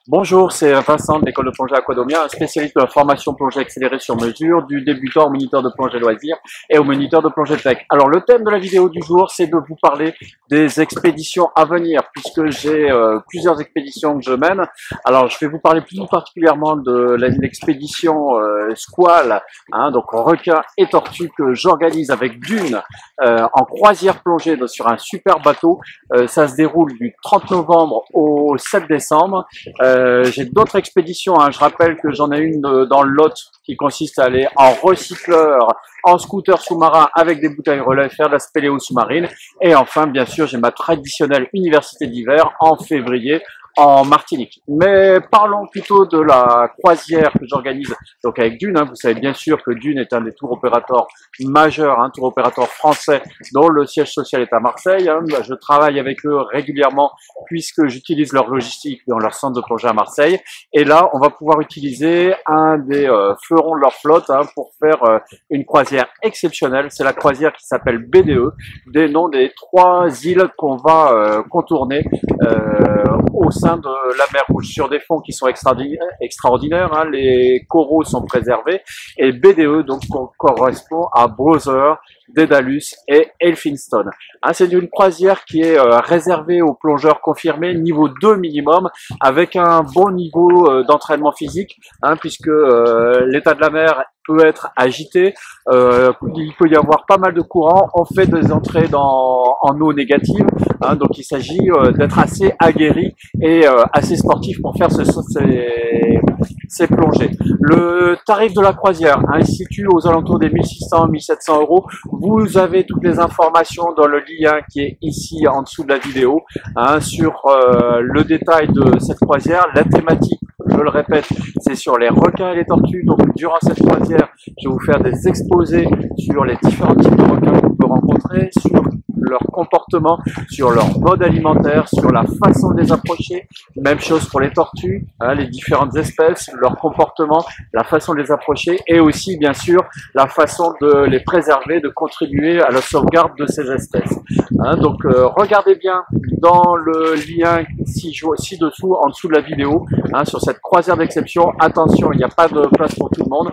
Bonjour, c'est Vincent de l'école de plongée Aquadomia, un spécialiste de la formation plongée accélérée sur mesure, du débutant au moniteur de plongée loisir et au moniteur de plongée tech. Alors le thème de la vidéo du jour, c'est de vous parler des expéditions à venir, puisque j'ai plusieurs expéditions que je mène. Alors je vais vous parler plus particulièrement de l'expédition Squale, donc requin et tortue que j'organise avec Dune en croisière plongée sur un super bateau. Ça se déroule du 30 novembre au 7 décembre. J'ai d'autres expéditions, je rappelle que j'en ai une dans le Lot qui consiste à aller en recycleur, en scooter sous-marin avec des bouteilles relais, faire de la spéléo sous-marine. Et enfin, bien sûr, j'ai ma traditionnelle université d'hiver en février en Martinique. Mais parlons plutôt de la croisière que j'organise donc avec Dune. Vous savez bien sûr que Dune est un des tours opérateurs majeurs, un tour opérateur français dont le siège social est à Marseille. Je travaille avec eux régulièrement puisque j'utilise leur logistique dans leur centre de plongée à Marseille. Et là, on va pouvoir utiliser un des fleurons de leur flotte pour faire une croisière exceptionnelle. C'est la croisière qui s'appelle BDE, des noms des 3 îles qu'on va contourner au sein de la mer Rouge, sur des fonds qui sont extraordinaires. Les coraux sont préservés et BDE donc correspond à Brother, Daedalus et Elphinstone. C'est une croisière qui est réservée aux plongeurs confirmés niveau 2 minimum, avec un bon niveau d'entraînement physique, puisque l'état de la mer peut être agité, il peut y avoir pas mal de courants, on fait des entrées en eau négative, donc il s'agit d'être assez aguerri et assez sportif pour faire ces plongées. Le tarif de la croisière se situe aux alentours des 1600-1700 euros. Vous avez toutes les informations dans le lien qui est ici en dessous de la vidéo sur le détail de cette croisière, la thématique. Je le répète, c'est sur les requins et les tortues. Donc, durant cette croisière, je vais vous faire des exposés sur les différents types de requins qu'on peut rencontrer, sur leur comportement, sur leur mode alimentaire, sur la façon de les approcher. Même chose pour les tortues, les différentes espèces, leur comportement, la façon de les approcher et aussi, bien sûr, la façon de les préserver, de contribuer à la sauvegarde de ces espèces. Donc, regardez bien dans le lien ci-dessous, en dessous de la vidéo, sur cette croisière d'exception. Attention, il n'y a pas de place pour tout le monde.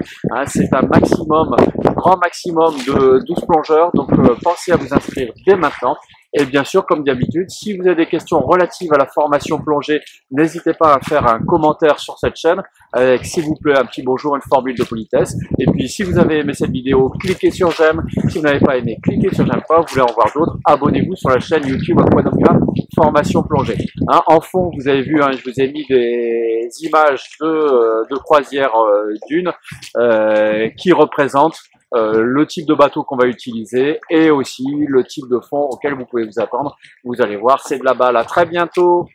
C'est un maximum, grand maximum de 12 plongeurs. Donc, pensez à vous inscrire dès maintenant. Et bien sûr, comme d'habitude, si vous avez des questions relatives à la formation plongée, n'hésitez pas à faire un commentaire sur cette chaîne avec, s'il vous plaît, un petit bonjour, une formule de politesse. Et puis, si vous avez aimé cette vidéo, cliquez sur j'aime. Si vous n'avez pas aimé, cliquez sur j'aime pas. Vous voulez en voir d'autres, abonnez-vous sur la chaîne YouTube Aquadomia Formation Plongée. En fond, vous avez vu, je vous ai mis des images de croisière Dune qui représentent le type de bateau qu'on va utiliser et aussi le type de fond auquel vous pouvez vous attendre. Vous allez voir, c'est de la balle. À très bientôt.